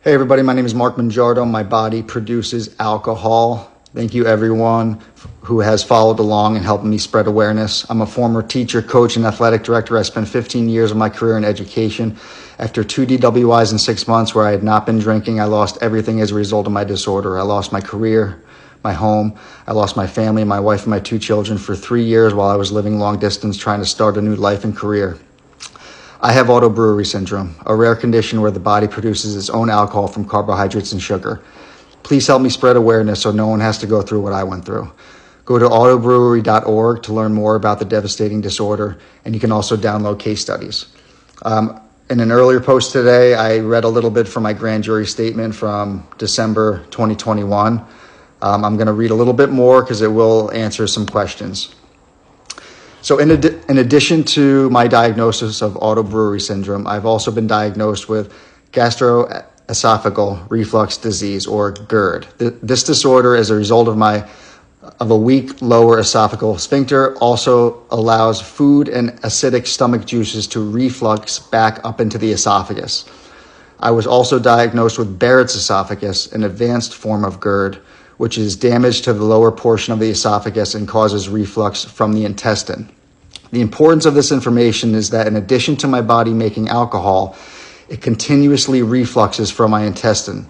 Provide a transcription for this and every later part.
Hey everybody, my name is Mark Mongiardo. My body produces alcohol. Thank you everyone who has followed along and helped me spread awareness. I'm a former teacher, coach, and athletic director. I spent 15 years of my career in education. After 2 DWIs in 6 months where I had not been drinking, I lost everything as a result of my disorder. I lost my career, my home. I lost my family, my wife, and my 2 children for 3 years while I was living long distance trying to start a new life and career. I have auto-brewery syndrome, a rare condition where the body produces its own alcohol from carbohydrates and sugar. Please help me spread awareness so no one has to go through what I went through. Go to auto-brewery.org to learn more about the devastating disorder, and you can also download case studies. In an earlier post today, I read a little bit from my grand jury statement from December 2021. I'm going to read a little bit more because it will answer some questions. So in addition to my diagnosis of auto-brewery syndrome, I've also been diagnosed with gastroesophageal reflux disease, or GERD. This disorder, as a result of a weak lower esophageal sphincter, also allows food and acidic stomach juices to reflux back up into the esophagus. I was also diagnosed with Barrett's esophagus, an advanced form of GERD, which is damage to the lower portion of the esophagus and causes reflux from the intestine. The importance of this information is that in addition to my body making alcohol, it continuously refluxes from my intestine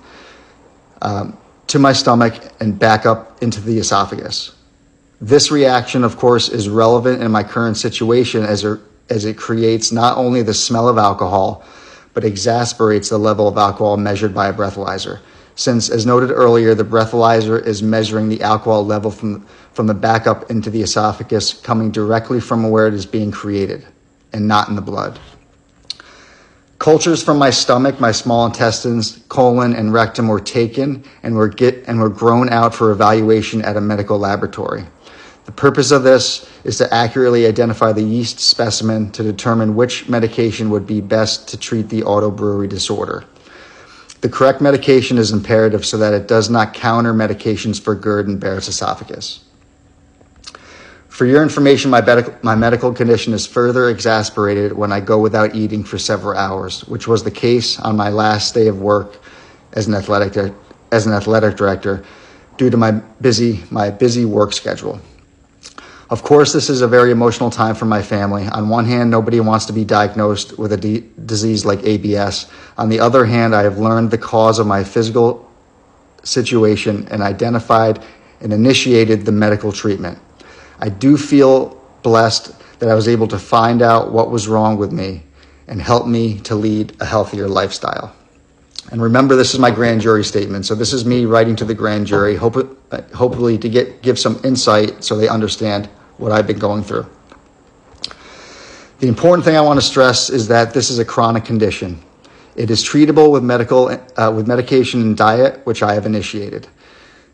to my stomach and back up into the esophagus. This reaction, of course, is relevant in my current situation as it creates not only the smell of alcohol, but exasperates the level of alcohol measured by a breathalyzer. Since, as noted earlier, the breathalyzer is measuring the alcohol level from the back up into the esophagus, coming directly from where it is being created and not in the blood. Cultures from my stomach, my small intestines, colon, and rectum were taken and were grown out for evaluation at a medical laboratory. The purpose of this is to accurately identify the yeast specimen to determine which medication would be best to treat the auto-brewery disorder. The correct medication is imperative so that it does not counter medications for GERD and Barrett's esophagus. For your information, my medical condition is further exacerbated when I go without eating for several hours, which was the case on my last day of work as an athletic director due to my busy work schedule. Of course, this is a very emotional time for my family. On one hand, nobody wants to be diagnosed with a disease like ABS. On the other hand, I have learned the cause of my physical situation and identified and initiated the medical treatment. I do feel blessed that I was able to find out what was wrong with me and help me to lead a healthier lifestyle. And remember, this is my grand jury statement. So this is me writing to the grand jury, hopefully to give some insight so they understand what I've been going through. The important thing I want to stress is that this is a chronic condition. It is treatable with medication and diet, which I have initiated.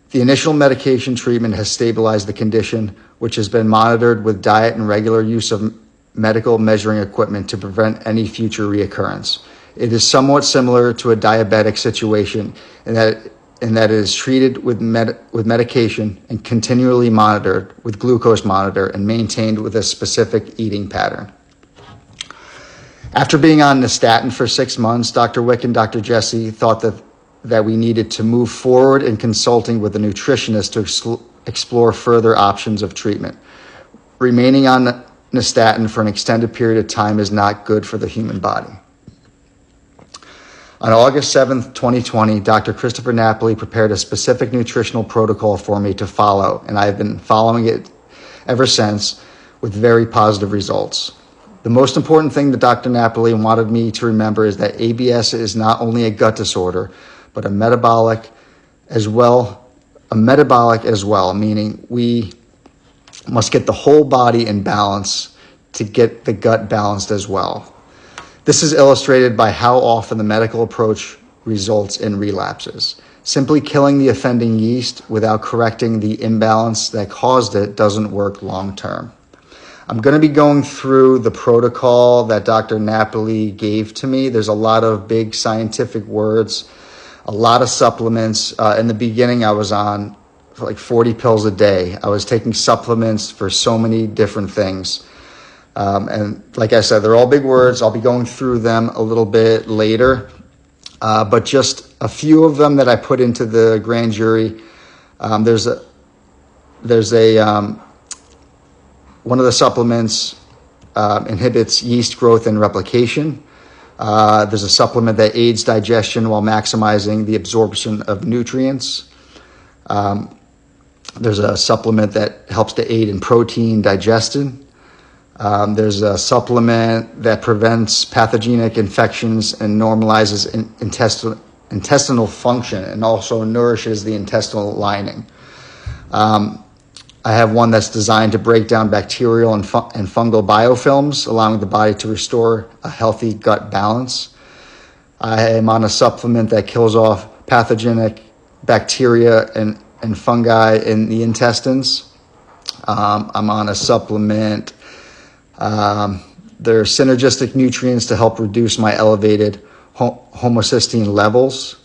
The initial medication treatment has stabilized the condition, which has been monitored with diet and regular use of medical measuring equipment to prevent any future reoccurrence. It is somewhat similar to a diabetic situation in that it is treated with medication and continually monitored with glucose monitor and maintained with a specific eating pattern. After being on nystatin for 6 months, Dr. Wick and Dr. Jesse thought that we needed to move forward in consulting with a nutritionist to explore further options of treatment. Remaining on nystatin for an extended period of time is not good for the human body. On August 7th, 2020, Dr. Christopher Napoli prepared a specific nutritional protocol for me to follow, and I have been following it ever since with very positive results. The most important thing that Dr. Napoli wanted me to remember is that ABS is not only a gut disorder, but a metabolic as well, meaning we must get the whole body in balance to get the gut balanced as well. This is illustrated by how often the medical approach results in relapses. Simply killing the offending yeast without correcting the imbalance that caused it doesn't work long term. I'm going to be going through the protocol that Dr. Napoli gave to me. There's a lot of big scientific words, a lot of supplements. In the beginning, I was on like 40 pills a day. I was taking supplements for so many different things. And like I said, they're all big words. I'll be going through them a little bit later. but just a few of them that I put into the grand jury. There's a one of the supplements inhibits yeast growth and replication. There's a supplement that aids digestion while maximizing the absorption of nutrients. There's a supplement that helps to aid in protein digestion. There's a supplement that prevents pathogenic infections and normalizes intestinal function and also nourishes the intestinal lining. I have one that's designed to break down bacterial and fungal biofilms, allowing the body to restore a healthy gut balance. I am on a supplement that kills off pathogenic bacteria and fungi in the intestines. I'm on a supplement. There are synergistic nutrients to help reduce my elevated homocysteine levels,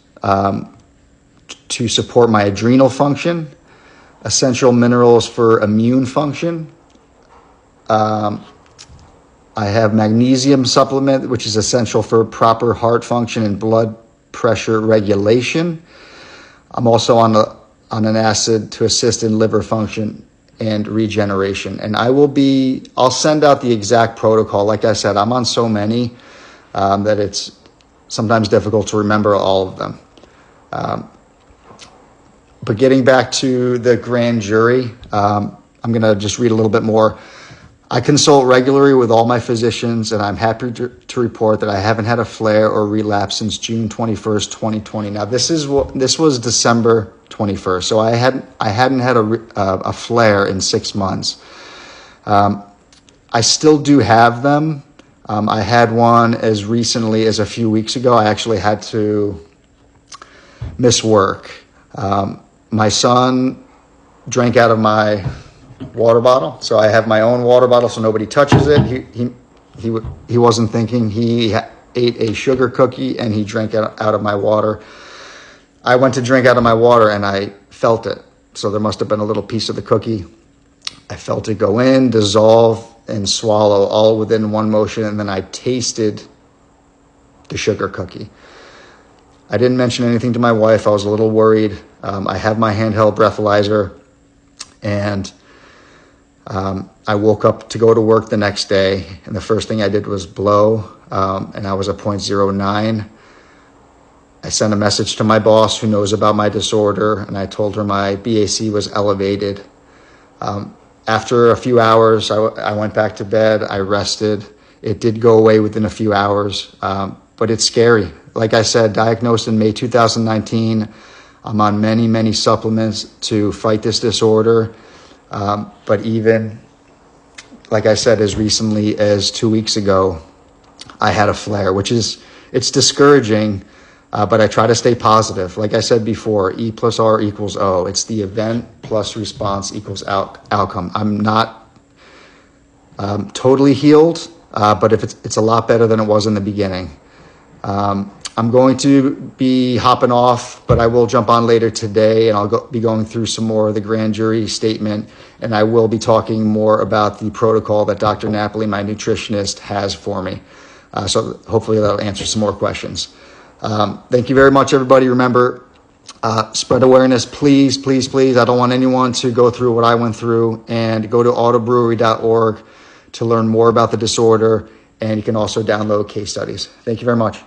to support my adrenal function, essential minerals for immune function. I have magnesium supplement, which is essential for proper heart function and blood pressure regulation. I'm also on an acid to assist in liver function and regeneration. And I'll send out the exact protocol. Like I said, I'm on so many that it's sometimes difficult to remember all of them. But getting back to the grand jury, I'm going to just read a little bit more. I consult regularly with all my physicians, and I'm happy to report that I haven't had a flare or relapse since June 21st, 2020. Now, this was December 21st, so I hadn't had a flare in 6 months. I still do have them. I had one as recently as a few weeks ago. I actually had to miss work. My son drank out of my water bottle, so I have my own water bottle, so nobody touches it. He wasn't thinking. He ate a sugar cookie and he drank out of my water. I went to drink out of my water and I felt it, so there must have been a little piece of the cookie. I felt it go in, dissolve, and swallow all within one motion, and then I tasted the sugar cookie. I didn't mention anything to my wife. I was a little worried. I have my handheld breathalyzer, and I woke up to go to work the next day, and the first thing I did was blow, and I was at 0.09. I sent a message to my boss who knows about my disorder, and I told her my BAC was elevated. After a few hours, I went back to bed. I rested. It did go away within a few hours, but it's scary. Like I said, diagnosed in May 2019. I'm on many, many supplements to fight this disorder. But even, like I said, as recently as 2 weeks ago, I had a flare, it's discouraging, but I try to stay positive. Like I said before, E plus R equals O. It's the event plus response equals outcome. I'm not totally healed, but if it's a lot better than it was in the beginning. I'm going to be hopping off, but I will jump on later today, and I'll be going through some more of the grand jury statement, and I will be talking more about the protocol that Dr. Napoli, my nutritionist, has for me. So hopefully that'll answer some more questions. Thank you very much, everybody. Remember, spread awareness, please, please, please. I don't want anyone to go through what I went through, and go to auto-brewery.org to learn more about the disorder, and you can also download case studies. Thank you very much.